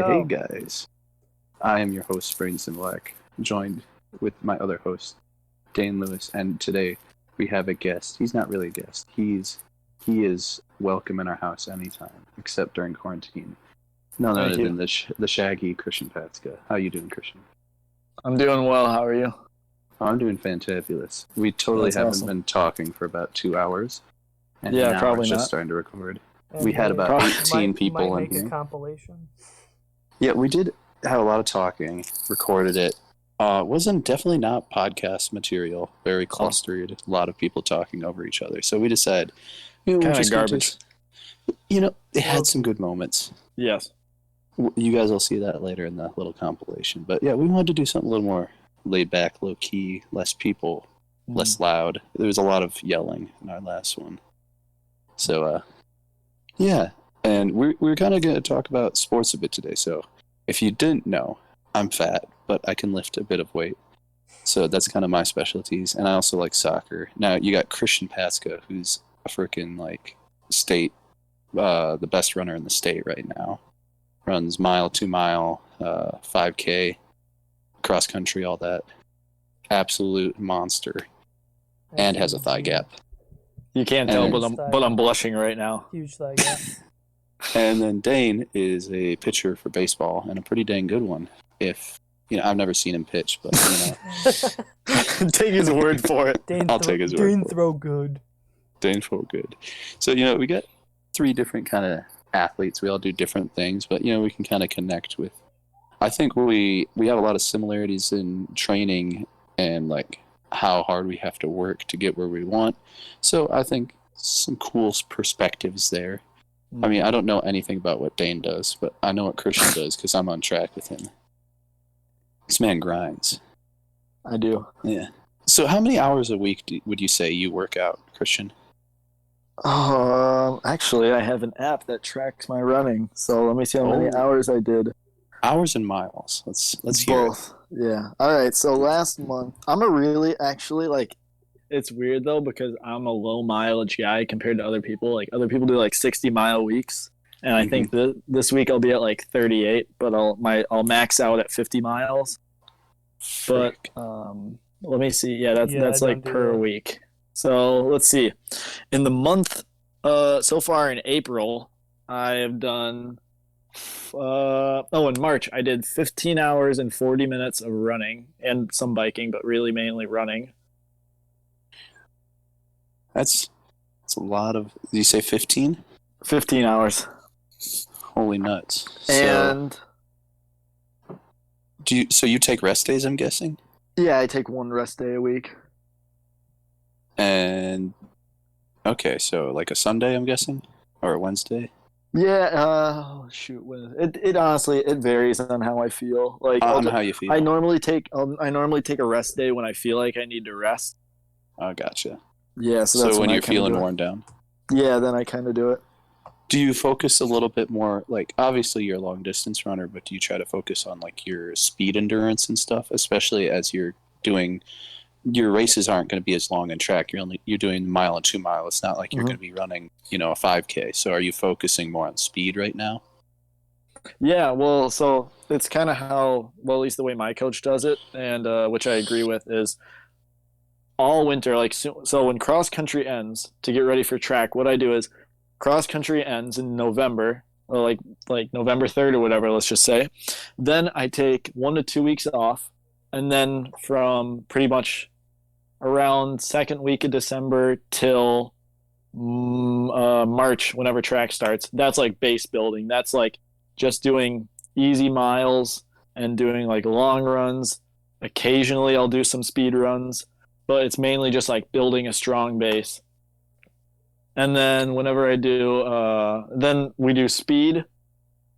Hey guys. I am your host, Cymbalak, joined with my other host, Dayne Lewis, and today we have a guest. He's not really a guest. He is welcome in our house anytime, except during quarantine. None other than the shaggy Christian Patzka. How you doing, Christian? I'm doing well. How are you? I'm doing fantabulous. We totally haven't been talking for about 2 hours. And yeah, now probably we're just not. starting to record. And we had about 18 people might in make here. A compilation. Yeah, we did have a lot of talking, recorded it. Wasn't definitely not podcast material, very clustered, a lot of people talking over each other. So we decided, we're just garbage. It had some good moments. Yes. You guys will see that later in the little compilation. But yeah, we wanted to do something a little more laid back, low key, less people, less loud. There was a lot of yelling in our last one. So, yeah. And we're kind of going to talk about sports a bit today. So if you didn't know, I'm fat, but I can lift a bit of weight. So that's kind of my specialties. And I also like soccer. Now, you got Christian Patzka, who's a freaking, state, the best runner in the state right now. Runs mile, 2 mile, 5K, cross country, all that. Absolute monster. And has a thigh gap. You can't tell, but I'm blushing right now. Huge thigh gap. And then Dayne is a pitcher for baseball, and a pretty dang good one. I've never seen him pitch, but take his word for it. I'll take his word for it. Dayne throw good. Dayne throw good. So we got 3 different kind of athletes. We all do different things, but we can kind of connect with. I think we have a lot of similarities in training and how hard we have to work to get where we want. So I think some cool perspectives there. I mean, I don't know anything about what Dayne does, but I know what Christian does because I'm on track with him. This man grinds. I do. Yeah. So how many hours a week would you say you work out, Christian? Actually, I have an app that tracks my running. So let me see how many hours I did. Hours and miles. Let's hear both. Yeah. All right. So last month, I'm a really it's weird though because I'm a low mileage guy compared to other people. Like other people do 60-mile weeks, and I think this week I'll be at 38, but I'll max out at 50 miles. But let me see. Yeah, that's per week. So let's see. In the month, so far in April, I have done. In March I did 15 hours and 40 minutes of running and some biking, but really mainly running. That's a lot of. Did you say 15? 15 hours. Holy nuts! And so you take rest days? I'm guessing. Yeah, I take 1 rest day a week. And okay, so a Sunday, I'm guessing, or a Wednesday. Yeah. It honestly varies on how I feel. On how you feel. I normally take a rest day when I feel like I need to rest. Oh, gotcha. Yeah. So when you're feeling worn down. Yeah, then I kind of do it. Do you focus a little bit more? Obviously you're a long distance runner, but do you try to focus on your speed endurance and stuff, especially as you're doing? Your races aren't going to be as long in track. You're doing mile and 2 mile. It's not like you're going to be running, a 5K. So are you focusing more on speed right now? Yeah, well, so it's kind of how, at least the way my coach does it, and which I agree with, is all winter, so when cross country ends to get ready for track, what I do is cross country ends in November, or November 3rd or whatever, let's just say. Then I take 1 to 2 weeks off, and then from pretty much around second week of December till March, whenever track starts, that's base building. That's just doing easy miles and doing long runs. Occasionally I'll do some speed runs, but it's mainly just building a strong base. And then whenever I do, then we do speed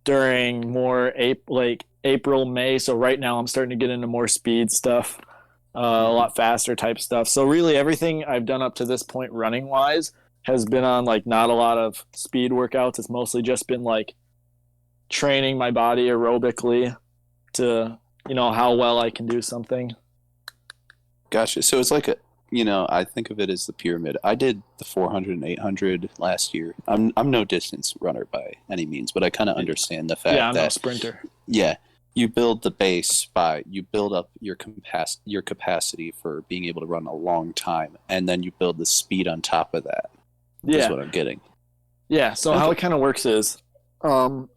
during more April, May. So right now I'm starting to get into more speed stuff. A lot faster type stuff. So really everything I've done up to this point running wise has been on not a lot of speed workouts. It's mostly just been training my body aerobically to, how well I can do something. Gotcha. So it's I think of it as the pyramid. I did the 400 and 800 last year. I'm no distance runner by any means, but I kind of understand the fact that I'm no sprinter. Yeah, you build the base by you build up your capacity for being able to run a long time, and then you build the speed on top of that. That's Yeah. what I'm getting. Yeah. So Okay. how it kind of works is,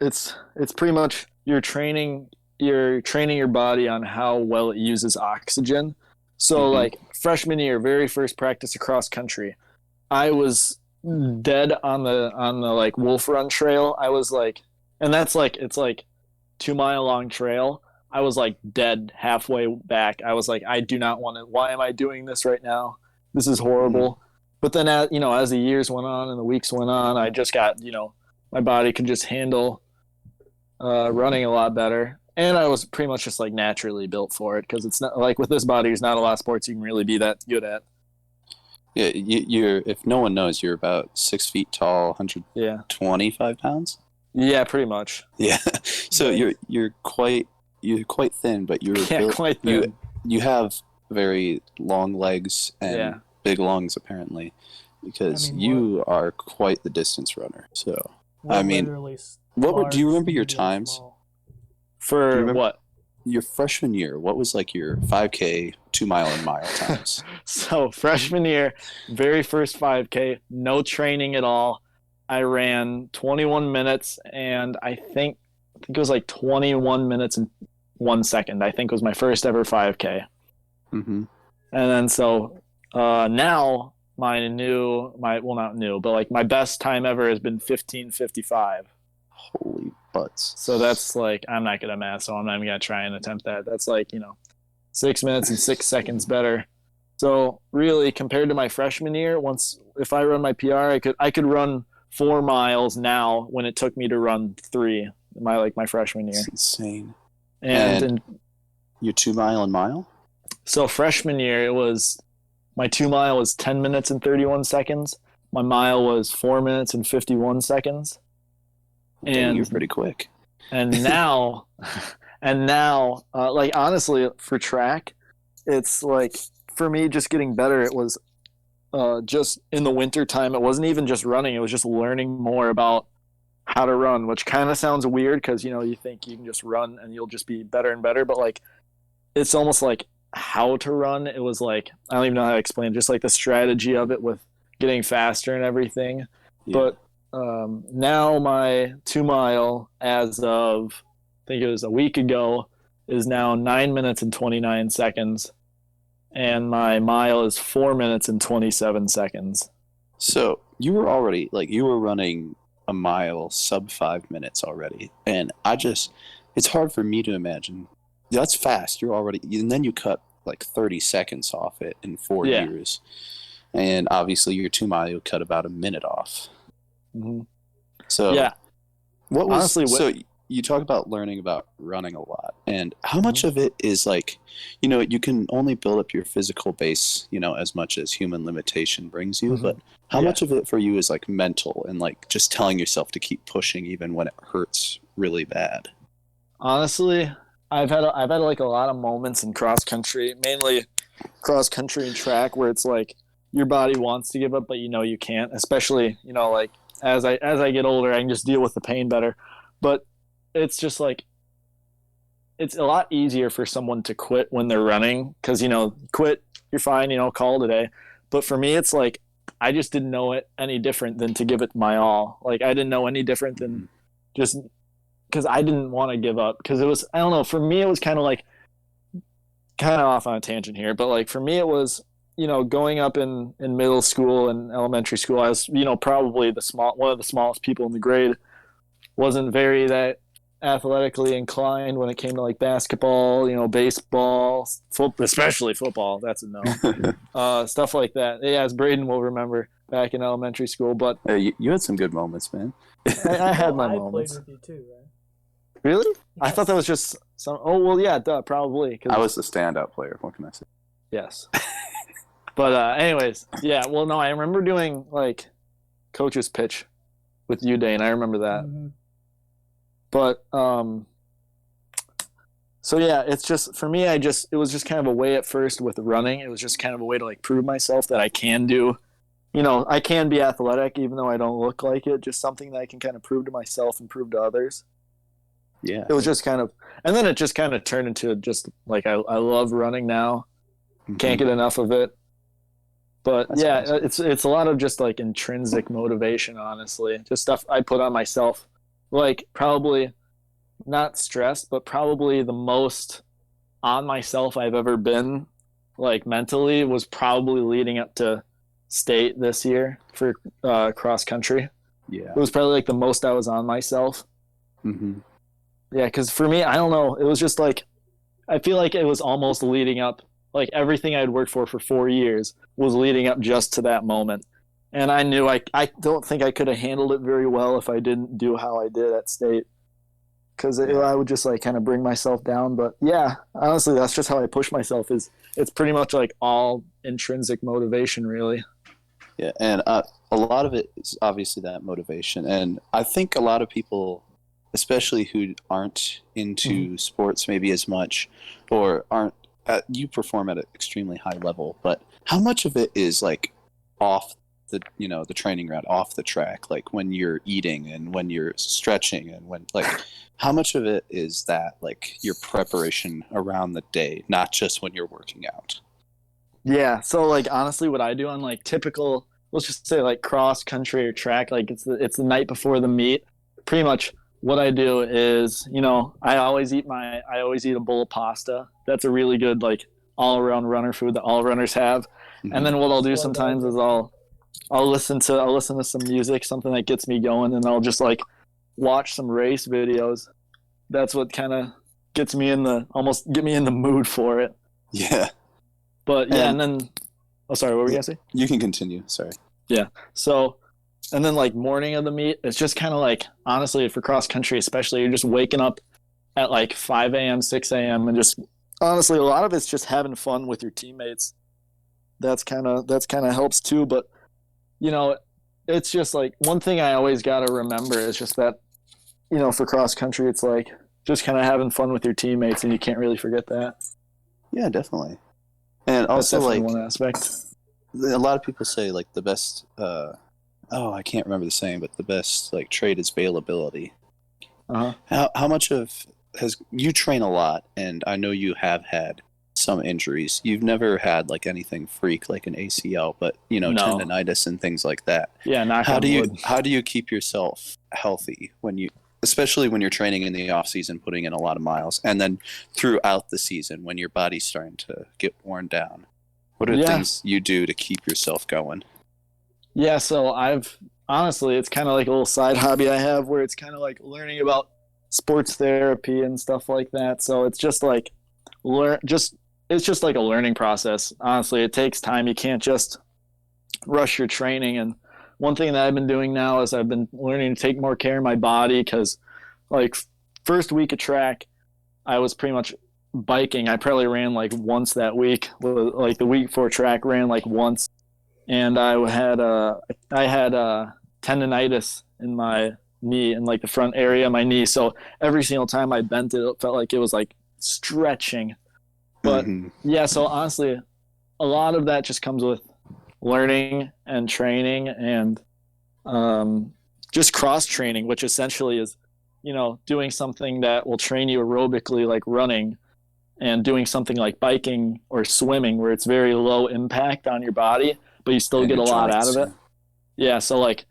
it's pretty much you're training your body on how well it uses oxygen. So Mhm. like freshman year, very first practice across country, I was dead on the like Wolf Run trail. I was like, and that's like it's like 2 mile long trail. I was like dead halfway back. I was like, I do not want to. Why am I doing this right now? This is Mhm. horrible. But then, as the years went on and the weeks went on, I just got, my body could just handle running a lot better. And I was pretty much just like naturally built for it because it's not like with this body, there's not a lot of sports you can really be that good at. Yeah, you're. If no one knows, you're about 6 feet tall, Yeah. 125 pounds. Yeah, pretty much. Yeah, so Nice. you're quite thin, but you're Yeah, built. quite thin. You have very long legs and Yeah. big lungs, apparently, because I mean, you are quite the distance runner. So, We're I mean, literally do you large, remember your medium, times? small. Do For you remember what? your freshman year? What was like your 5K, 2 mile, and mile times? So freshman year, very first 5K, no training at all. I ran 21 minutes and I think it was like 21 minutes and 1 second. I think was my first ever 5K. Mm-hmm. And then so now well, not new, but like my best time ever has been 15:55. Holy butts! So that's like I'm not good at math, so I'm not even gonna try and attempt that. That's like 6 minutes and 6 seconds better. So really, compared to my freshman year, if I run my PR, I could run 4 miles now when it took me to run 3 my freshman year. It's insane. And Your 2 mile and mile? so freshman year, my 2 mile was 10 minutes and 31 seconds. My mile was 4 minutes and 51 seconds. Dang, you're And pretty quick. and now like honestly for track, it's like for me just getting better. It was just in the winter time. It wasn't even just running. It was just learning more about how to run, which kind of sounds weird because you think you can just run and you'll just be better and better, but like it's almost like how to run. It was like I don't even know how to explain it, just like the strategy of it with getting faster and everything. Yeah. But now my 2 mile as of I think it was a week ago is now 9 minutes and 29 seconds, and my mile is 4 minutes and 27 seconds. So you were already you were running a mile sub 5 minutes already, and it's hard for me to imagine. That's fast. You're already, and then you cut like 30 seconds off it in 4 years, and obviously your 2 mile you cut about a minute off. Mm-hmm. So yeah, what was honestly, so you talk about learning about running a lot, and how much of it is you can only build up your physical base as much as human limitation brings you, but how much of it for you is like mental and like just telling yourself to keep pushing even when it hurts really bad? honestly, I've had like a lot of moments in cross country, mainly cross country and track, where it's like your body wants to give up, but you can't. Especially like as I get older, I can just deal with the pain better. But it's just like it's a lot easier for someone to quit when they're running because quit, you're fine, call it a day. But for me, it's like I just didn't know it any different than to give it my all. Like I didn't know any different than just because I didn't want to give up because it was I don't know, for me it was kind of off on a tangent here, but like for me it was going up in middle school and elementary school, I was probably one of the smallest people in the grade. Wasn't very that athletically inclined when it came to like basketball, baseball, especially football. That's a no. Stuff like that. Yeah, as Braydan will remember back in elementary school. But Hey, you had some good moments, man. I had my I moments. played with you too, right? Really? Yes. I thought that was just some. Oh well, yeah, probably. I was the standout player. What can I say? Yes. But anyways, yeah. Well, no, I remember doing like coach's pitch with you, Dayne. I remember that. Mm-hmm. But so yeah, it's just for me. It was just kind of a way at first with running. It was just kind of a way to like prove myself that I can do. I can be athletic even though I don't look like it. Just something that I can kind of prove to myself and prove to others. Yeah. It was just kind of, and then it just kind of turned into just like I love running now. Can't get enough of it. But That's yeah, awesome. it's a lot of just like intrinsic motivation, honestly. Just stuff I put on myself. Like probably not stressed, but probably the most on myself I've ever been, like mentally, was probably leading up to state this year for cross country. Yeah. It was probably like the most I was on myself. Mm-hmm. Yeah, because for me, I don't know. It was just like I feel like it was almost leading up. Like everything I'd worked for 4 years was leading up just to that moment, and I knew I don't think I could have handled it very well if I didn't do how I did at state. Because I would just like kind of bring myself down. But yeah, honestly, that's just how I push myself. Is it's pretty much like all intrinsic motivation, really. Yeah, and a lot of it is obviously that motivation, and I think a lot of people, especially who aren't into sports maybe as much, or aren't, you perform at an extremely high level, but how much of it is like off the training route, off the track, like when you're eating and when you're stretching and when like how much of it is that like your preparation around the day, not just when you're working out? Yeah. So like honestly, what I do on like typical, let's just say like cross country or track, like it's the night before the meet. Pretty much what I do is, I always eat a bowl of pasta. That's a really good like all around runner food that all runners have. And Mm-hmm. then what I'll do sometimes is I'll listen to some music, something that gets me going, and I'll just like watch some race videos. That's what kind of gets me in the almost get me in the mood for it. Yeah, But yeah, and and then oh sorry, what were you gonna say? you can continue. Sorry. Yeah. So and then like morning of the meet, it's just kind of like honestly for cross country especially, you're just waking up at like 5 a.m., 6 a.m. and just honestly a lot of it's just having fun with your teammates. That's kind of helps too, but you know, it's just like one thing I always got to remember is just that, for cross country, it's like just kind of having fun with your teammates, and you can't really forget that. Yeah, definitely. And That's also, definitely like, one aspect. a lot of people say, like, the best, I can't remember the saying, but the best, like, trait is bailability. Uh huh. How much of, you train a lot, and I know you have had some injuries. You've never had, like, anything freak, like an ACL, but, No. tendonitis and things like that. Yeah. Knock How on do you, wood. how do you keep yourself healthy especially when you're training in the off season, putting in a lot of miles, and then throughout the season when your body's starting to get worn down? What are Yeah. things you do to keep yourself going? Yeah. So I've honestly, it's kind of like a little side hobby I have where it's kind of like learning about sports therapy and stuff like that. So it's just like learn just it's just like a learning process. Honestly, it takes time. You can't just rush your training. And one thing that I've been doing now is I've been learning to take more care of my body because, like, first week of track, I was pretty much biking. I probably ran like once that week. Like the week before track, ran like once, and I had tendonitis in my knee in like the front area of my knee. So every single time I bent it, it felt like it was like stretching. But Hmm. yeah, so honestly, a lot of that just comes with learning and training and just cross training, which essentially is, doing something that will train you aerobically, like running, and doing something like biking or swimming, where it's very low impact on your body, but you still And get your a lot out joints. of it. Yeah. So, like,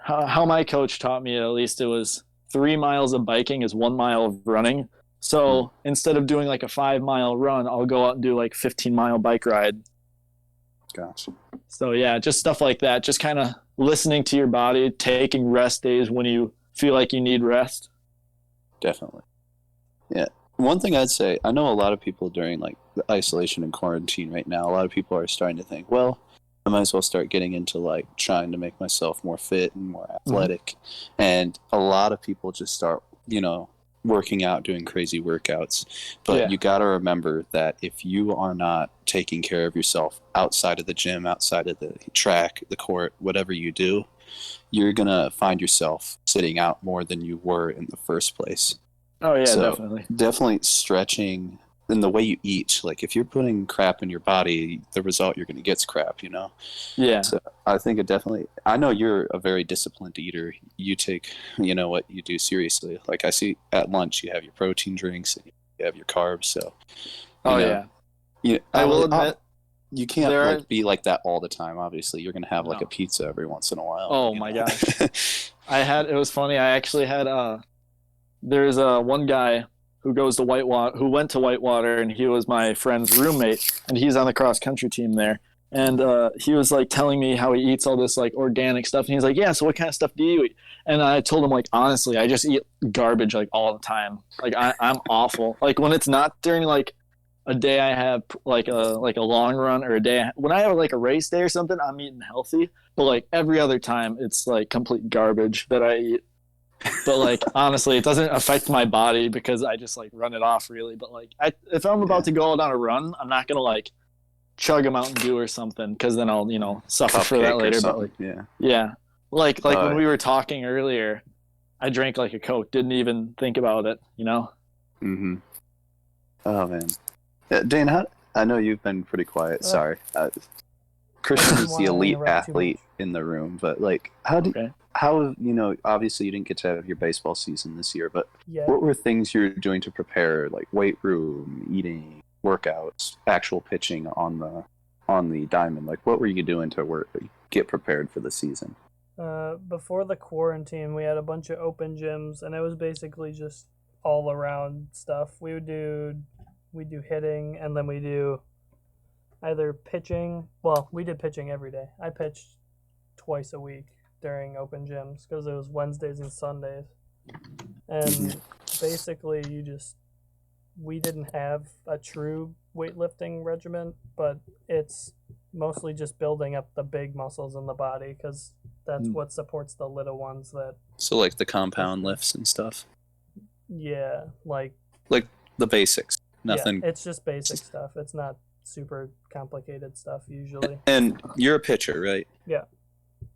how my coach taught me, at least, it was 3 miles of biking is 1 mile of running. Hmm. So instead of doing like a 5 mile run, I'll go out and do like 15-mile bike ride. Gosh, So yeah, just stuff like that. Just kind of listening to your body, taking rest days when you feel like you need rest. definitely. Yeah. One thing I'd say, I know a lot of people during like the isolation and quarantine right now, a lot of people are starting to think, well, I might as well start getting into like trying to make myself more fit and more Mm-hmm. athletic. And a lot of people just start, working out, doing crazy workouts. But Yeah. you got to remember that if you are not taking care of yourself outside of the gym, outside of the track, the court, whatever you do, you're going to find yourself sitting out more than you were in the first place. Oh yeah, So definitely. definitely stretching, in the way you eat. Like if you're putting crap in your body, the result you're going to get is crap, you know? Yeah. So I think it definitely, I know you're a very disciplined eater. You take, you know, what you do seriously. Like I see at lunch, you have your protein drinks, and you have your carbs. So, you know, yeah. I will admit, you can't like be like that all the time. Obviously, you're going to have like a pizza every once in a while. Oh my gosh. It was funny. I actually had, there's one guy who who went to Whitewater, and he was my friend's roommate, and he's on the cross country team there. And he was like telling me how he eats all this like organic stuff, and he's like, "Yeah, so what kind of stuff do you eat?" And I told him like, honestly, I just eat garbage like all the time. Like I'm awful. Like when it's not during like a day I have like a long run, or a day when I have like a race day or something, I'm eating healthy. But like every other time, it's like complete garbage that I eat. But like honestly, it doesn't affect my body because I just like run it off really. But like if I'm about to go out on a run, I'm not gonna like chug a Mountain Dew or something, because then I'll suffer for that later. But like like when we were talking earlier, I drank like a Coke, didn't even think about it. Mm-hmm. Oh man, Dayne, I know you've been pretty quiet. Sorry, Christian is the elite athlete in the room, but like how obviously you didn't get to have your baseball season this year, but what were things you're doing to prepare, like weight room, eating, workouts, actual pitching on the diamond? Like what were you doing to get prepared for the season? Before the quarantine, we had a bunch of open gyms, and it was basically just all around stuff. We do hitting, and then we do either pitching. Well, we did pitching every day. I pitched twice a week during open gyms because it was Wednesdays and Sundays. And basically we didn't have a true weightlifting regimen, but it's mostly just building up the big muscles in the body, because that's what supports the little ones. So like the compound lifts and stuff. Yeah, like the basics. Nothing. Yeah, it's just basic stuff. It's not super complicated stuff usually. And you're a pitcher, right? Yeah.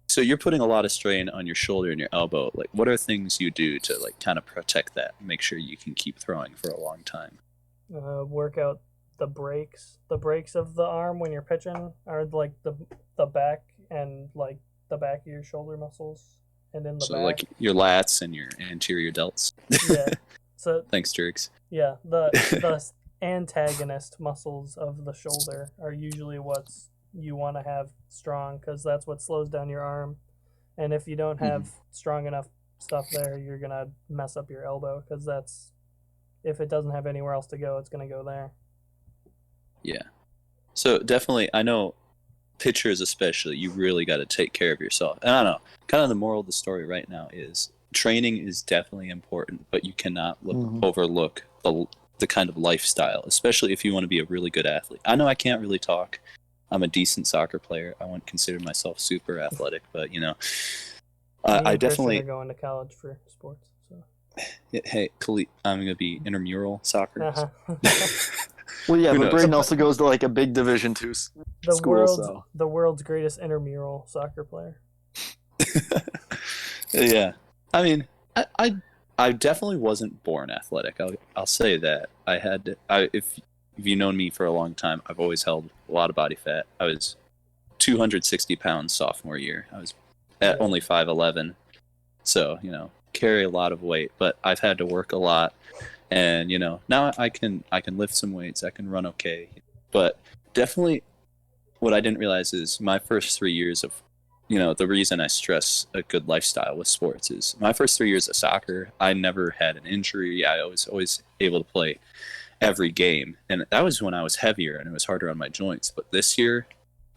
So you're putting a lot of strain on your shoulder and your elbow. Like, what are things you do to like kind of protect that, make sure you can keep throwing for a long time? Work out the breaks. The breaks of the arm when you're pitching are like the back and like the back of your shoulder muscles and in the back. So like your lats and your anterior delts. Yeah. So thanks, jerks. Yeah, the antagonist muscles of the shoulder are usually what's you want to have strong, because that's what slows down your arm. And if you don't have strong enough stuff there, you're going to mess up your elbow, because if it doesn't have anywhere else to go, it's going to go there. Yeah. So definitely, I know pitchers especially, you really got to take care of yourself. And I don't know, kind of the moral of the story right now is training is definitely important, but you cannot overlook the kind of lifestyle, especially if you want to be a really good athlete. I know I can't really talk. I'm a decent soccer player. I wouldn't consider myself super athletic, but I definitely are going to college for sports. So. Hey, Khalid, I'm gonna be intramural soccer. Well, yeah, but Braydan also goes to like a big Division II school. The world's greatest intramural soccer player. Yeah, I mean, I definitely wasn't born athletic. I'll say that. If you've known me for a long time, I've always held a lot of body fat. I was 260 pounds sophomore year. I was at only 5'11", so carry a lot of weight. But I've had to work a lot, and now I can lift some weights. I can run okay. But definitely, what I didn't realize is my first 3 years of the reason I stress a good lifestyle with sports is my first 3 years of soccer, I never had an injury. I was always able to play every game. And that was when I was heavier and it was harder on my joints. But this year,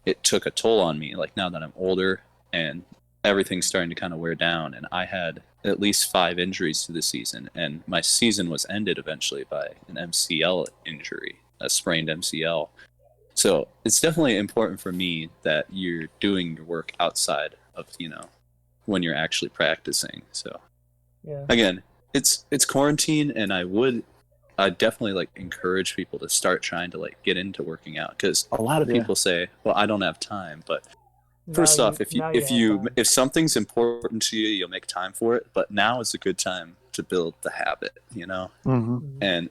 it took a toll on me. Like now that I'm older and everything's starting to kind of wear down, and I had at least 5 injuries to the season. And my season was ended eventually by an MCL injury, a sprained MCL. So it's definitely important for me that you're doing your work outside of, when you're actually practicing. So again, it's quarantine, and I definitely encourage people to start trying to get into working out, because a lot of people say, well, I don't have time. But first off, if something's important to you, you'll make time for it. But now is a good time to build the habit, And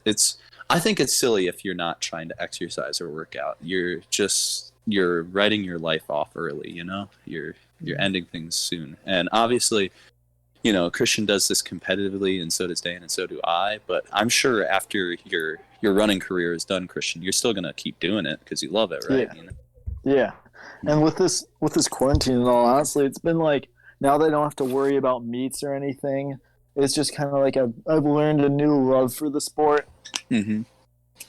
I think it's silly if you're not trying to exercise or work out. You're writing your life off early, you know? You're ending things soon. And obviously, you know, Christian does this competitively, and so does Dayne, and so do I. But I'm sure after your running career is done, Christian, you're still gonna keep doing it because you love it, right? Yeah. You know? Yeah. And with this quarantine, and all honestly, it's been like, now that I don't have to worry about meets or anything, it's just kind of like I've learned a new love for the sport. Mm-hmm.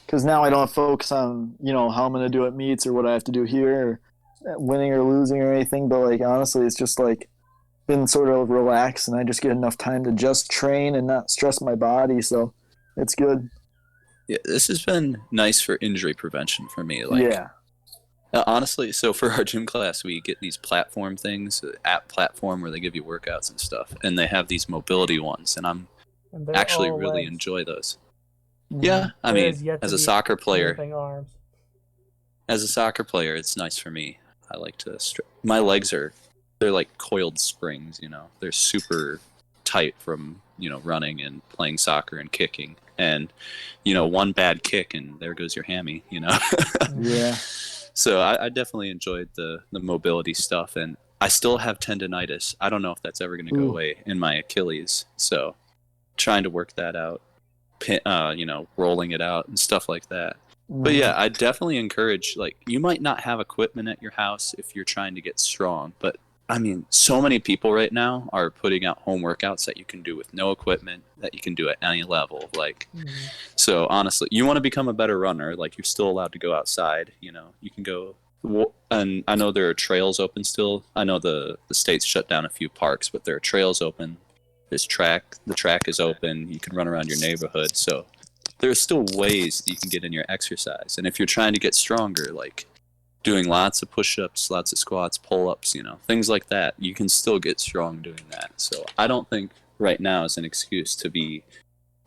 Because now I don't have to focus on, you know, how I'm going to do at meets or what I have to do here, or winning or losing or anything. But, like, honestly, it's just, like, been sort of relaxed, and I just get enough time to just train and not stress my body. So it's good. Yeah, this has been nice for injury prevention for me. Like, yeah. Honestly, so for our gym class, we get these platform things, app platform where they give you workouts and stuff, and they have these mobility ones, and I'm actually really enjoy those. Yeah, I mean, as a soccer player, it's nice for me. I like to. My legs they're like coiled springs. You know, they're super tight from running and playing soccer and kicking, and one bad kick and there goes your hammy. You know. Yeah. So I definitely enjoyed the mobility stuff, and I still have tendonitis. I don't know if that's ever going to go away in my Achilles. So trying to work that out, rolling it out and stuff like that. But yeah, I definitely encourage, like, you might not have equipment at your house if you're trying to get strong, but I mean, so many people right now are putting out home workouts that you can do with no equipment, that you can do at any level. Like, so honestly, you want to become a better runner, like, you're still allowed to go outside, you can go, and I know there are trails open still. I know the state's shut down a few parks, but there are trails open. There's the track is open. You can run around your neighborhood. So there's still ways that you can get in your exercise. And if you're trying to get stronger, like doing lots of push-ups, lots of squats, pull-ups, things like that, you can still get strong doing that. So I don't think right now is an excuse to be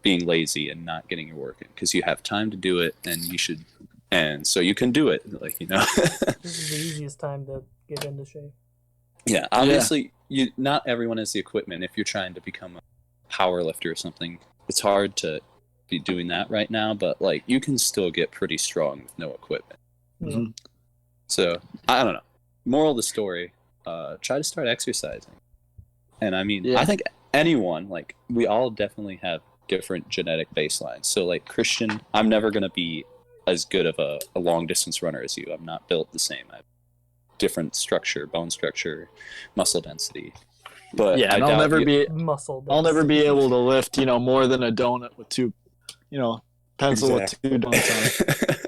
being lazy and not getting your work in, because you have time to do it, and you should, and so you can do it. Like, This is the easiest time to get into shape. Yeah, obviously, not everyone has the equipment. If you're trying to become a power lifter or something, it's hard to be doing that right now, but like you can still get pretty strong with no equipment. Yeah. So I don't know. Moral of the story: try to start exercising. And I mean, I think anyone, like, we all definitely have different genetic baselines. So like Christian, I'm never gonna be as good of a long distance runner as you. I'm not built the same. I have different structure, bone structure, muscle density. But yeah, I'll never be able to lift, more than a donut with two, pencil with two donuts on it.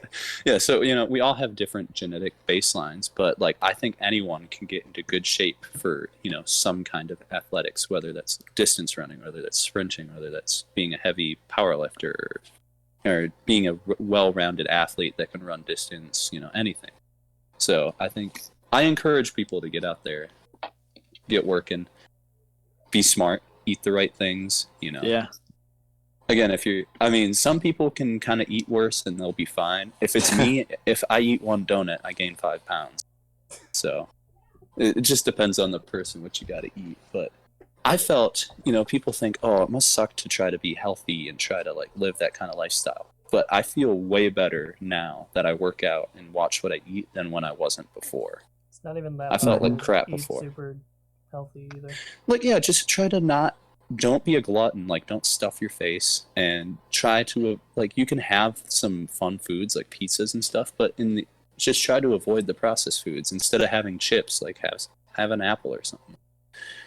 Yeah, so we all have different genetic baselines, but like I think anyone can get into good shape for some kind of athletics, whether that's distance running, whether that's sprinting, whether that's being a heavy power lifter, or being a well-rounded athlete that can run distance, anything. So I think I encourage people to get out there, get working, be smart, eat the right things, Yeah. Again, some people can kind of eat worse and they'll be fine. If it's me, if I eat one donut, I gain 5 pounds. So it just depends on the person what you got to eat. But I felt, people think, oh, it must suck to try to be healthy and try to like live that kind of lifestyle. But I feel way better now that I work out and watch what I eat than when I wasn't before. It's not even that. I felt like crap before. Super healthy either. Like, yeah, just try to don't be a glutton. Like, don't stuff your face, and try to you can have some fun foods like pizzas and stuff, but just try to avoid the processed foods. Instead of having chips, like have an apple or something.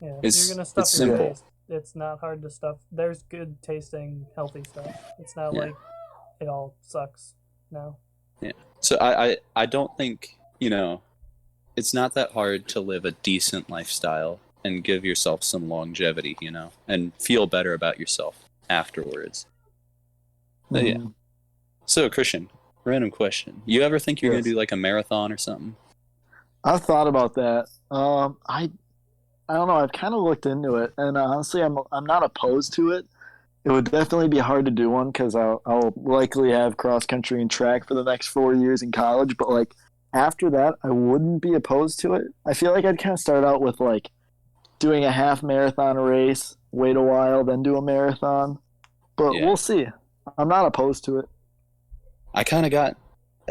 Yeah, you're gonna stuff it's your simple. face. It's not hard to stuff. There's good tasting healthy stuff. It's not like it all sucks now. Yeah. So I don't think it's not that hard to live a decent lifestyle and give yourself some longevity, and feel better about yourself afterwards. But yeah. So Christian, random question: you ever think you're gonna do like a marathon or something? I've thought about that. I don't know. I've kind of looked into it, and honestly, I'm not opposed to it. It would definitely be hard to do one because I'll likely have cross country and track for the next 4 years in college. But like after that, I wouldn't be opposed to it. I feel like I'd kind of start out with like doing a half marathon race, wait a while, then do a marathon. But we'll see. I'm not opposed to it. I kind of got.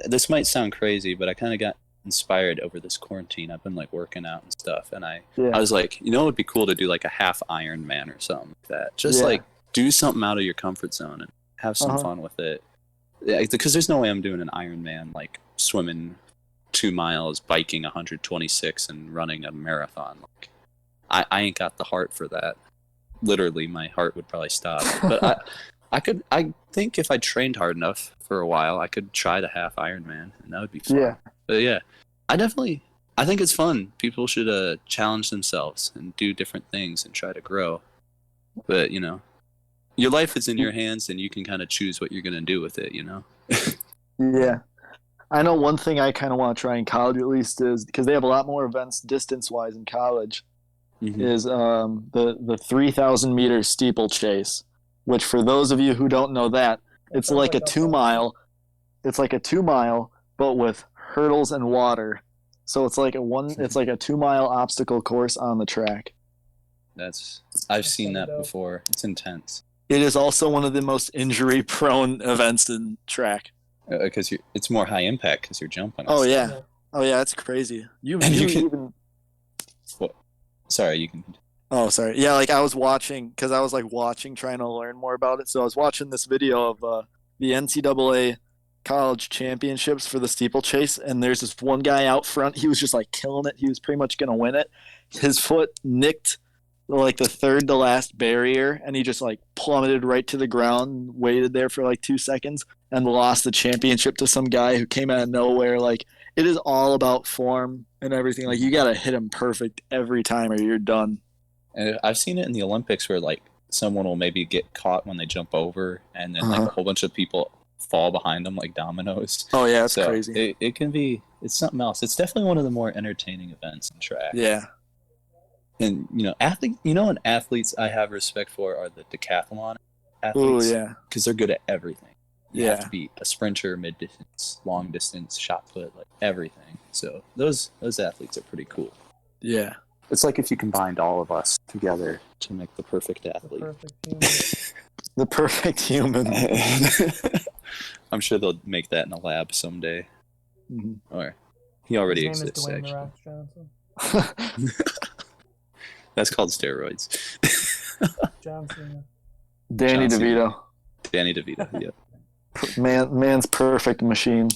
This might sound crazy, but I kind of got inspired over this quarantine. I've been like working out and stuff, and I was like, it would be cool to do like a half Ironman or something like that. Just like do something out of your comfort zone and have some fun with it. Yeah, because there's no way I'm doing an Ironman like swimming 2 miles, biking 126, and running a marathon. Like, I ain't got the heart for that. Literally, my heart would probably stop. But I think if I trained hard enough for a while, I could try the half Ironman, and that would be fun. Yeah. But yeah, I think it's fun. People should challenge themselves and do different things and try to grow. But, your life is in your hands, and you can kind of choose what you're going to do with it, Yeah. I know one thing I kind of want to try in college at least is, because they have a lot more events distance-wise in college, is the 3,000 meter steeplechase, which for those of you who don't know that, it's like a 2 mile. It's like a 2 mile, but with hurdles and water. So it's like a 2 mile obstacle course on the track. I've seen that before. It's intense. It is also one of the most injury prone events in track. Because it's more high impact because you're jumping. Oh yeah, it's crazy. You can. What? Sorry, you can. Oh, sorry. Yeah, like I was watching because I was like trying to learn more about it. So I was watching this video of the NCAA college championships for the steeplechase, and there's this one guy out front. He was just like killing it. He was pretty much gonna win it. His foot nicked like the third to last barrier, and he just like plummeted right to the ground, waited there for like 2 seconds, and lost the championship to some guy who came out of nowhere. Like, it is all about form and everything. Like, you gotta hit him perfect every time or you're done. And I've seen it in the Olympics where like someone will maybe get caught when they jump over, and then like a whole bunch of people fall behind them like dominoes. Oh yeah, it's crazy. It's something else. It's definitely one of the more entertaining events in track. Yeah. And athletes I have respect for are the decathlon athletes. Oh yeah, because they're good at everything. You have to be a sprinter, mid distance, long distance, shot put, like everything. So those athletes are pretty cool. Yeah, it's like if you combined all of us together to make the perfect athlete. The perfect human. I'm sure they'll make that in a lab someday. Mm-hmm. Or he already exists. His name is Dwayne The Rock Johnson. That's called steroids. Johnson. Danny DeVito. Danny DeVito, yep. Man's perfect machine.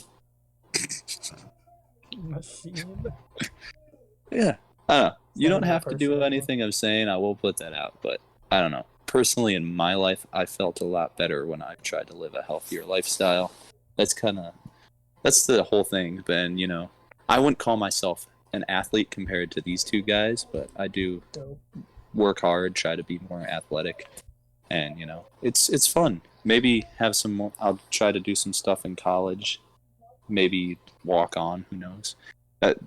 Yeah. I don't know. You don't have to do anything I'm saying. I will put that out. But I don't know. Personally, in my life, I felt a lot better when I tried to live a healthier lifestyle. That's the whole thing. But, I wouldn't call myself an athlete compared to these two guys, but I do work hard, try to be more athletic, and it's fun. Maybe have some more. I'll try to do some stuff in college, maybe walk on. Who knows?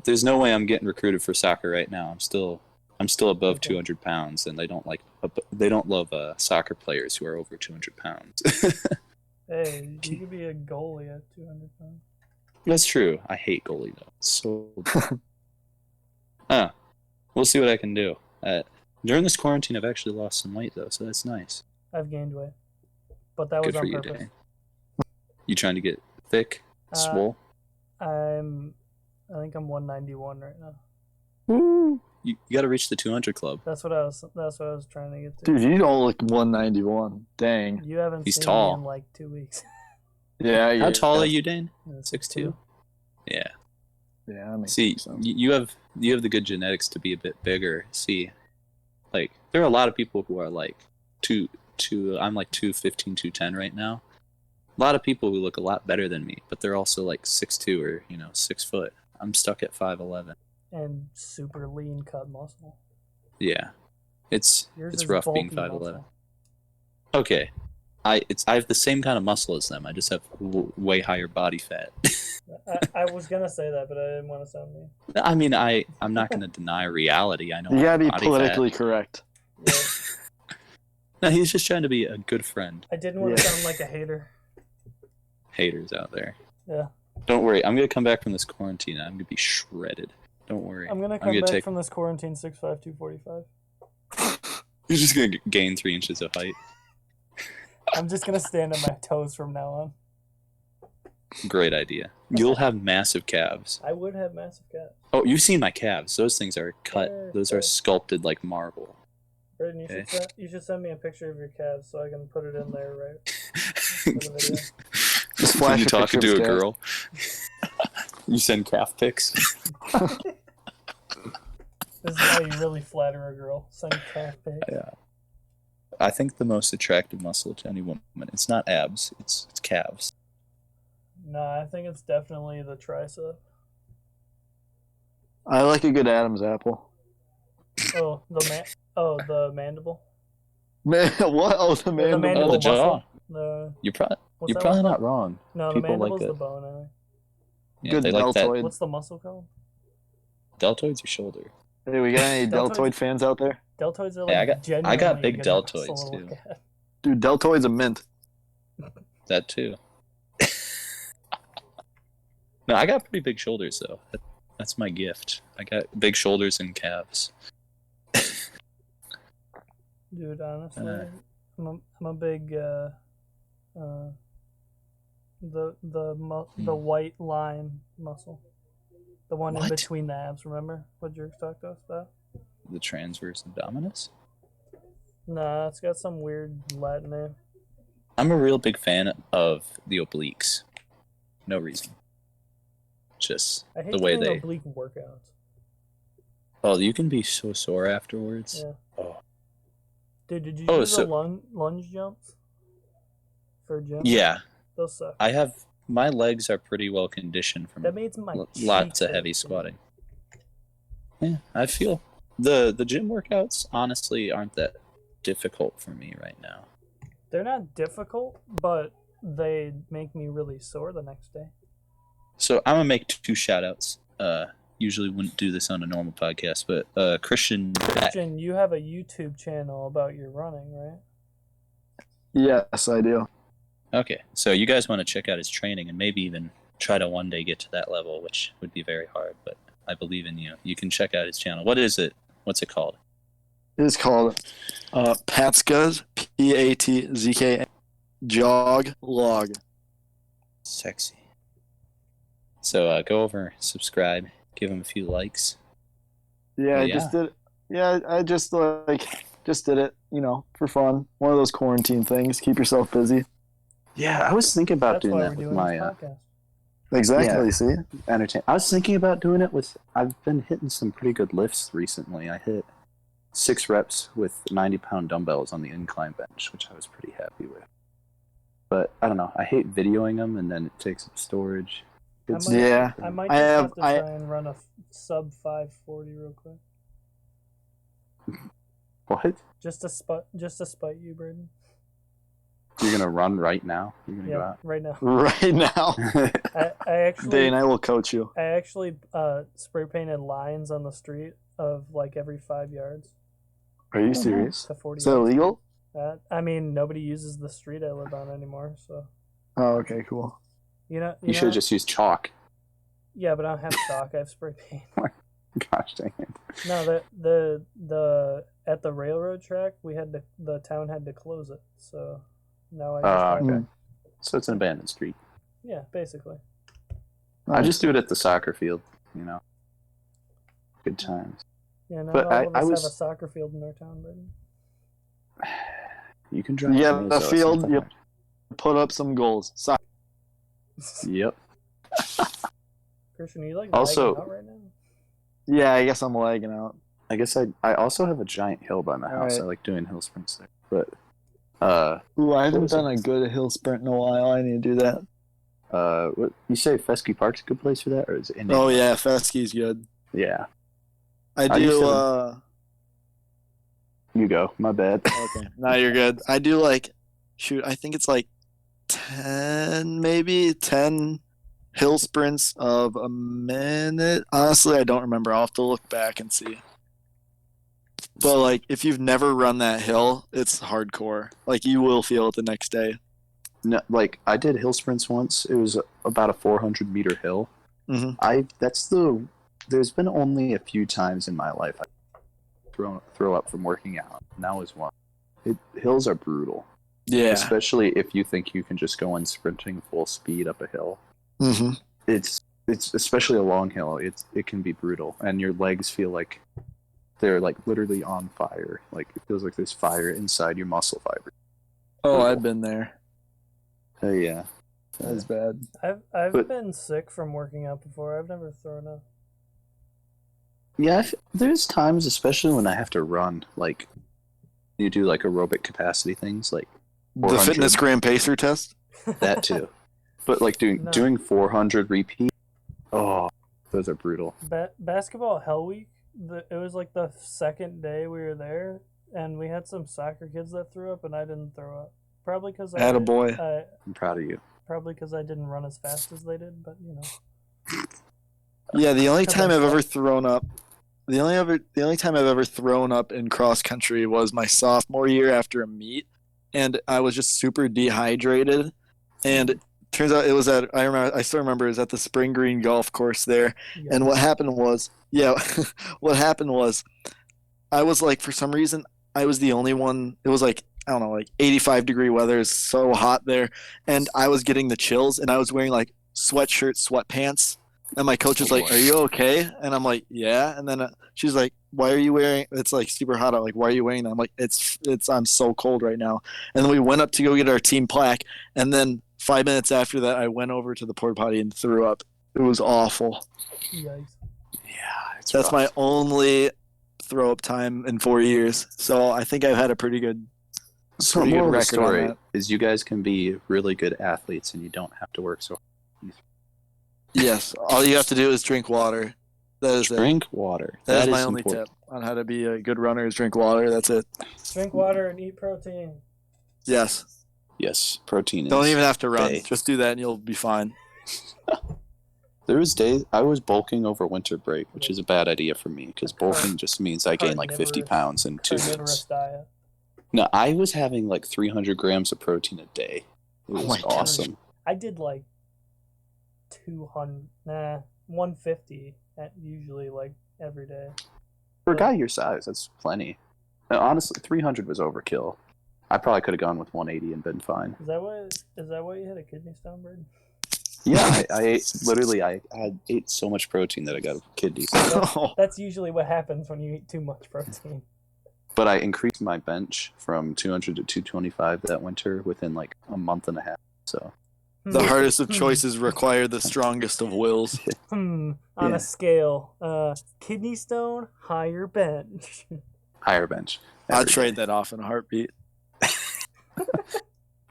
There's no way I'm getting recruited for soccer right now. I'm still above 200 pounds, and they don't love soccer players who are over 200 pounds. Hey, you could be a goalie at 200 pounds. That's true. I hate goalie though. It's so. We'll see what I can do. During this quarantine, I've actually lost some weight, though, so that's nice. I've gained weight. But that was on purpose. Good for you, Dayne. You trying to get thick? Swole? I think I'm 191 right now. Woo! You got to reach the 200 club. That's what I was trying to get to. Dude, you don't look 191. Dang. You haven't He's seen tall. me in like 2 weeks. Yeah. How tall are you, Dayne? 6'2". Yeah. Yeah, that makes sense. You have the good genetics to be a bit bigger. See, like there are a lot of people who are like I'm like 215, 210 right now. A lot of people who look a lot better than me, but they're also like 6'2" or 6 foot. I'm stuck at 5'11". And super lean cut muscle. Yeah, it's rough being 5'11". Muscle. Okay, I have the same kind of muscle as them. I just have way higher body fat. I was gonna say that, but I didn't want to sound mean. I mean, I'm not gonna deny reality. I know you gotta be politically correct. Yeah. No, he's just trying to be a good friend. I didn't want to sound like a hater. Haters out there. Yeah. Don't worry. I'm gonna come back from this quarantine. I'm gonna be shredded. Don't worry. I'm gonna come back from this quarantine 6'5", 245. You're just gonna gain 3 inches of height. I'm just gonna stand on my toes from now on. Great idea. You'll have massive calves. I would have massive calves. Oh, you've seen my calves. Those things are cut. Yeah, Those are sculpted like marble. Braydan, Okay. you should send me a picture of your calves so I can put it in there, right? For the video. Just When flash you a talking picture to of a his girl, you send calf pics. This is how you really flatter a girl. Send calf pics. Yeah. I think the most attractive muscle to any woman, it's not abs, it's calves. Nah, I think it's definitely the tricep. I like a good Adam's apple. Oh, the mandible. Man, what? Oh, the The mandible. mandible the jaw. muscle. The You're what's that probably one not called? wrong. No, the People like mandible's that. the bone. I think. Yeah, Good they like that. deltoid. What's the muscle called? Deltoid's your shoulder. Hey, we got any Deltoids- deltoid fans out there? Deltoids are Yeah, like I got genuinely big a good deltoids, muscle to too. look at. Dude, deltoid's a mint. That too. No, I got pretty big shoulders though. That's my gift. I got big shoulders and calves. Dude, honestly, I'm a big the white line muscle, the one in What? between the abs. Remember what Jerks talked to us about? The transverse abdominis. Nah, it's got some weird Latin name. I'm a real big fan of the obliques. No reason. Just I hate the way doing they. oblique workouts. Oh, you can be so sore afterwards. Yeah. Oh. Dude, did you Oh, do so- the lunge jumps for gym? Yeah, Those suck. my legs are pretty well conditioned from That means my lots cheeks of hurt, heavy dude. squatting. Yeah, I feel the gym workouts honestly aren't that difficult for me right now. They're not difficult, but they make me really sore the next day. So I'm gonna make two shout outs. Usually wouldn't do this on a normal podcast, but Christian Christian, you have a YouTube channel about your running, right? Yes, I do. Okay, so you guys want to check out his training and maybe even try to one day get to that level, which would be very hard, but I believe in you. You can check out his channel. What is it? What's it called? It's called Patzka's, Patzka, jog log. Sexy. So go over, subscribe, give him a few likes. Yeah, I Yeah. just did. Yeah, I just did it. You know, for fun. One of those quarantine things. Keep yourself busy. Yeah, I was thinking about That's doing why that we're with doing my this podcast. Exactly. Yeah. See. entertain. I was thinking about doing it with. I've been hitting some pretty good lifts recently. I hit 6 reps with 90-pound dumbbells on the incline bench, which I was pretty happy with. But I don't know. I hate videoing them, and then it takes up storage. It's, might- Yeah. I might I just have- have to try and run a sub 540 real quick. what? Just to spite you, Braydan. You're gonna run right now? You're gonna Yeah, right now. Right now, I actually Dayne, I will coach you. I actually spray painted lines on the street of like every 5 yards Are you serious? to 40 Is that yards. illegal? I mean, nobody uses the street I live on anymore, so Oh, okay, cool. you You should know, have just used chalk. Yeah, but I don't have chalk. I have spray paint. Gosh dang it. No, the at the railroad track, the town had to close it, so now I just have, Okay. So it's an abandoned street. yeah, basically. I just do it at the soccer field, you know. Good times. Yeah, not But all of I us was- have a soccer field in our town, Braydan. You can drive. Yeah, to the Mazo, it's field, not that yep. Put up some goals. hard. Yep. Christian, are you like Also- lagging out right now? Yeah, I guess I'm lagging out. I guess I also have a giant hill by my house. Alright. I like doing hill sprints there. But Ooh, I haven't was done it? a good hill sprint in a while. I need to do that. what you say Fescue Park's a good place for that, or is it? Oh yeah, Fesky's good. Yeah. I I used do. to- You go. My bad. Okay, no, you're good. I do like, shoot, I think it's like 10 hill sprints of a minute. Honestly, I don't remember. I'll have to look back and see. But like, if you've never run that hill, it's hardcore. Like, you will feel it the next day. No, like I did hill sprints once. It was about a 400-meter hill. Mhm. There's been only a few times in my life I throw up from working out. And that was one. Hills are brutal, Yeah. especially if you think you can just go in sprinting full speed up a hill. Mm-hmm. It's especially a long hill. It can be brutal, and your legs feel like they're like literally on fire. Like it feels like there's fire inside your muscle fiber. Oh, Brutal. I've been there. Oh yeah, That's bad. I've been sick from working out before. I've never thrown up. yeah. There's times, especially when I have to run, like you do like aerobic capacity things, like The 400. fitness gram pacer test? that too. But like No. doing 400 repeat. Oh, those are brutal. Basketball Hell Week. It was like the second day we were there, and we had some soccer kids that threw up, and I didn't throw up. Probably because Attaboy. I'm proud of you. Probably because I didn't run as fast as they did, but you know. Yeah, the only time I've ever thrown up, the only time I've ever thrown up in cross country was my sophomore year after a meet, and I was just super dehydrated, and turns out it was I still remember it was at the Spring Green Golf Course there, Yeah. and what happened was I was like, for some reason I was the only one. It was like, I don't know, like 85-degree weather, is so hot there, and I was getting the chills, and I was wearing like sweatshirt, sweatpants. And my coach was like, "Are you okay?" And I'm like, "Yeah." And then she's like, "Why are you wearing? It's like super hot out. Like, why are you wearing that?" I'm like, "It's. I'm so cold right now." And then we went up to go get our team plaque. And then 5 minutes after that, I went over to the porta potty and threw up. It was awful. Yikes. Yeah, it's That's rough. my only throw up time in 4 years. So I think I've had a pretty good. So pretty good moral of the record on story that. is you guys can be really good athletes and you don't have to work so hard. Yes, all you have to do is drink water. That is it. Drink water. That is That my is only important. tip on how to be a good runner: is drink water. That's it. Drink water and eat protein. Yes. Yes, protein. Don't is even have to run. day. Just do that and you'll be fine. There was days I was bulking over winter break, which is a bad idea for me because bulking just means I gain like 50 Carnivorous- pounds in 2 Carnivorous months. diet. No, I was having like 300 grams of protein a day. It was my gosh. awesome. I did like 150 usually like every day. For a guy your size, that's plenty. Now, honestly, 300 was overkill. I probably could have gone with 180 and been fine. Is that why you had a kidney stone, Braydan? Yeah, I ate so much protein that I got a kidney stone. That's usually what happens when you eat too much protein. But I increased my bench from 200 to 225 that winter within like a month and a half. So The hardest of choices require the strongest of wills. On Yeah. a scale, kidney stone, higher bench. higher bench. I'd every trade day. that off in a heartbeat.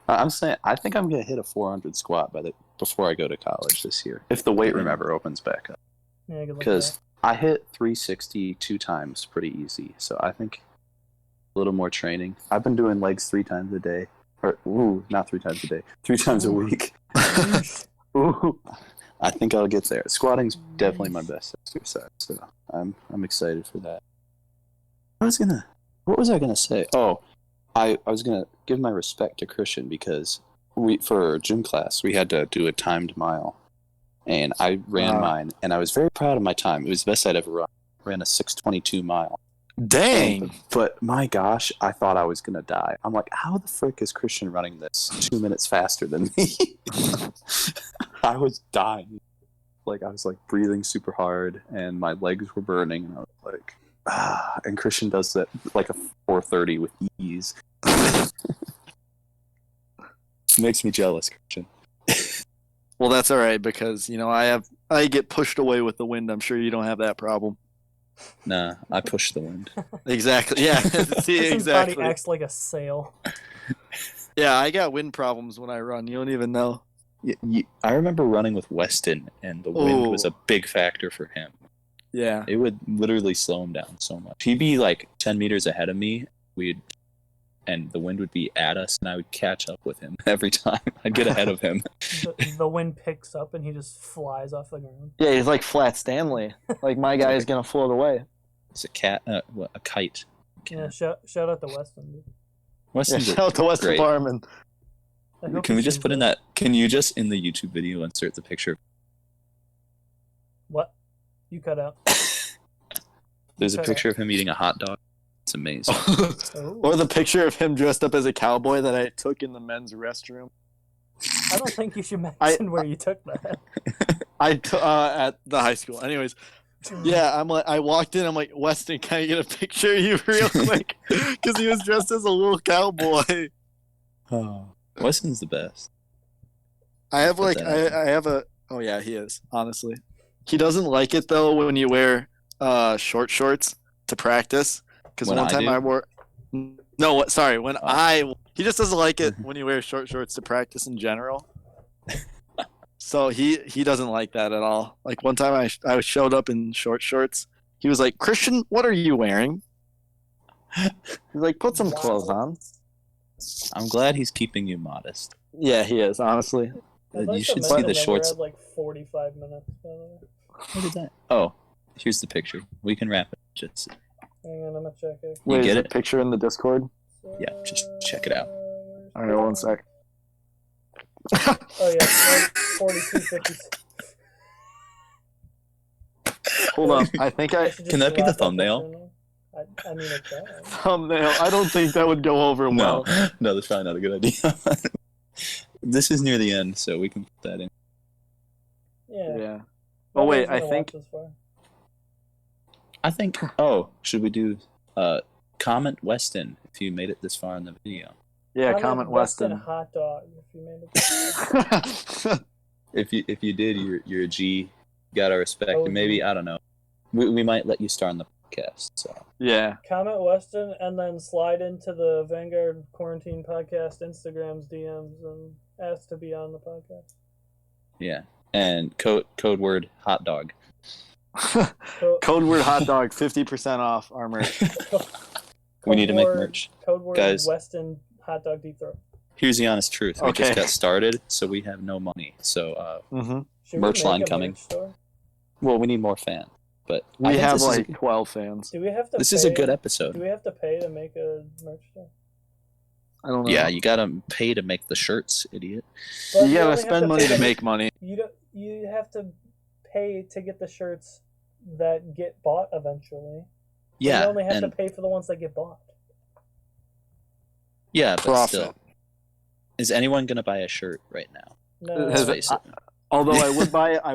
I'm saying I think I'm gonna hit a 400 squat before I go to college this year, if the weight room ever opens back up. Yeah, good luck with Because I hit 360 2 times pretty easy, so I think a little more training. I've been doing legs 3 times a day, or not 3 times a day, 3 times a week. that. Ooh, I think I'll get there. Squatting's definitely my best exercise, so I'm excited for that. What was I gonna say? Oh, I was gonna give my respect to Christian because for gym class we had to do a timed mile, and I ran mine, and I was very proud of my time. It was the best I'd ever run. I ran a 6:22 mile. Dang! But my gosh, I thought I was gonna die. I'm like, how the frick is Christian running this 2 minutes faster than me? I was dying. Like I was like breathing super hard, and my legs were burning, and I was like, and Christian does that like a 4:30 with ease. Makes me jealous, Christian. Well, that's all right because I get pushed away with the wind. I'm sure you don't have that problem. Nah, I push the wind. Exactly. Yeah. See, His body exactly. acts like a sail. Yeah, I got wind problems when I run. You don't even know. I remember running with Weston, and the wind was a big factor for him. Yeah. It would literally slow him down so much. He'd be like 10 meters ahead of me. And the wind would be at us, and I would catch up with him every time. I'd get ahead of him. The wind picks up and he just flies off the ground. Yeah, he's like Flat Stanley. Like my guy is gonna float away. It's a kite. Yeah, shout out to Weston. Dude. Yeah, Weston's shout out to Weston great. Farman. I hope Can he we just sees put in this. that? Can you just in the YouTube video insert the picture? What? You cut out. There's a Okay. picture of him eating a hot dog. It's amazing. Oh. Or the picture of him dressed up as a cowboy that I took in the men's restroom. I don't think you should mention where you took that. At the high school. Anyways, yeah, I walked in. I'm like, Weston, can I get a picture of you real quick? Because he was dressed as a little cowboy. Oh, Weston's the best. I have like I have a. Oh yeah, he is. Honestly, he doesn't like it though when you wear short shorts to practice. Because one time I wore. No, sorry. He just doesn't like it when you wear short shorts to practice in general. So he doesn't like that at all. Like one time I showed up in short shorts. He was like, Christian, what are you wearing? He's like, put some clothes on. I'm glad he's keeping you modest. Yeah, he is, honestly. You should see the shorts. Had like 45 minutes. What is that? Oh, here's the picture. We can wrap it. Just hang on, I'm gonna check it. Wait, get it? Picture in the Discord? Yeah, just check it out. All right, 1 sec. Oh yeah, 42.56. Hold on, I think I can that be the thumbnail? I mean, it can. Thumbnail. I don't think that would go over well. No, that's probably not a good idea. This is near the end, so we can put that in. Yeah. Oh wait, I think. Oh, should we do? Comment Weston if you made it this far in the video. Yeah, comment Weston. Hot dog if you made it. If you did, you're a G. Got our respect, and maybe I don't know. We might let you star on the podcast. So yeah. Comment Weston and then slide into the Vanguard Quarantine Podcast Instagram's DMs and ask to be on the podcast. Yeah, and code word hot dog. Code word hot dog, 50% off our merch. We need to make merch. Code word Guys, Weston hot dog deep throat. Here's the honest truth. We Okay. just got started, so we have no money. So Should merch we make line a coming. merch store? Well, we need more fans. But I We think have this is like 12 fans. Do we have to? this pay, is a good Do episode. we have to pay to make a merch store? I don't know. Yeah, you gotta pay to make the shirts, idiot. But You gotta only have spend money pay to make money. You have to pay to get the shirts that get bought eventually. Yeah, You only have to and pay for the ones that get bought. yeah, but Profit. still, is anyone gonna buy a shirt right now? No, Let's face it. Although I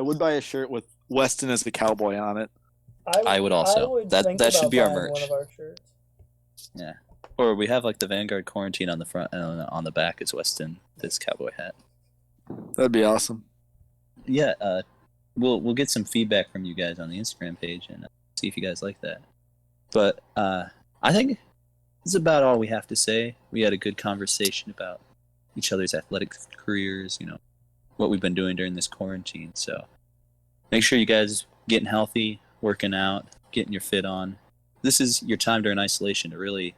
would buy a shirt with Weston as the cowboy on it. I would also. I would That think should about be our buying merch. One of our shirts. Yeah, or we have like the Vanguard Quarantine on the front, and on the back is Weston, this cowboy hat. That'd be awesome. Yeah, we'll get some feedback from you guys on the Instagram page and see if you guys like that. But I think that's about all we have to say. We had a good conversation about each other's athletic careers, what we've been doing during this quarantine. So make sure you guys getting healthy, working out, getting your fit on. This is your time during isolation to really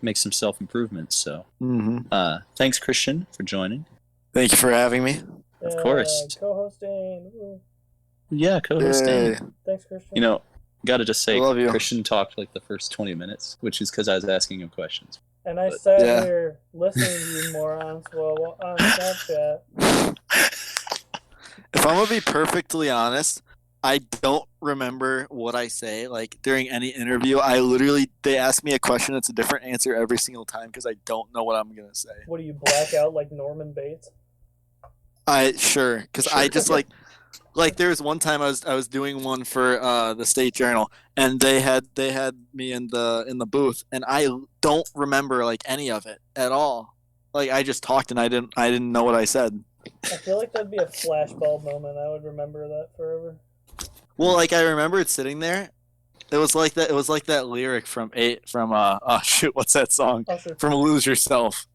make some self-improvements. So thanks, Christian, for joining. Thank you for having me. Of course. Co-hosting. Woo. Yeah, co-hosting. Thanks, Christian. Gotta just say, I love you. Christian talked like the first 20 minutes, which is because I was asking him questions. And I sat here listening to you morons while on Snapchat. If I'm gonna be perfectly honest, I don't remember what I say. Like during any interview, they ask me a question, it's a different answer every single time because I don't know what I'm gonna say. What do you black out like Norman Bates? I just like there was one time I was doing one for the State Journal, and they had me in the booth, and I don't remember like any of it at all. Like I just talked and I didn't know what I said. I feel like that'd be a flashbulb moment. I would remember that forever. Well, like I remember it sitting there. It was like that. It was like that lyric from what's that song? From Lose Yourself.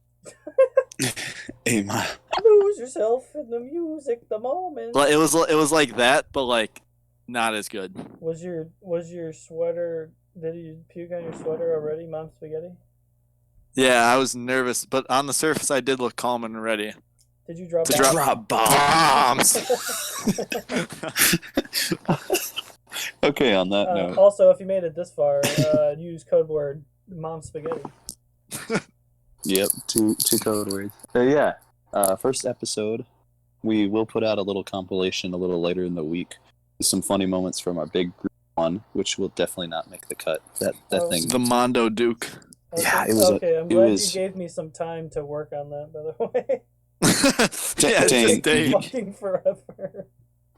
Lose yourself in the music, the moment. Well, it was like that, but like not as good. Was your sweater? Did you puke on your sweater already, Mom Spaghetti? Yeah, I was nervous, but on the surface, I did look calm and ready. Did you drop bombs? Okay, on that note. Also, if you made it this far, use code word Mom Spaghetti. Yep, two code words. First episode. We will put out a little compilation a little later in the week. Some funny moments from our big group one, which will definitely not make the cut. That thing. The Mondo Duke. Okay. Yeah, it was. Okay, I'm glad you gave me some time to work on that. By the way. Yeah, it's Dayne, just Dayne. Fucking forever.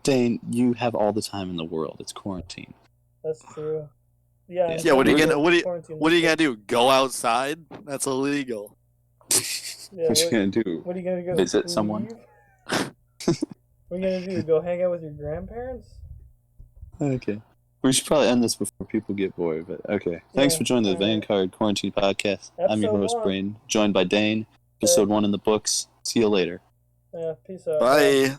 Dayne, you have all the time in the world. It's quarantine. That's true. Yeah. Yeah. Yeah, what are you We're gonna what are you, quarantine what are you this gonna do? Go outside? That's illegal. Yeah, What you gonna do? What are you gonna go Visit someone? leave? What are you gonna do? Go hang out with your grandparents? Okay. We should probably end this before people get bored, but okay. Thanks Yeah, for joining the alright. Vanguard Quarantine Podcast. I'm your Episode host, 1. Braydan, joined by Dayne. Episode 1 in the books. See you later. Yeah, peace out. Bye.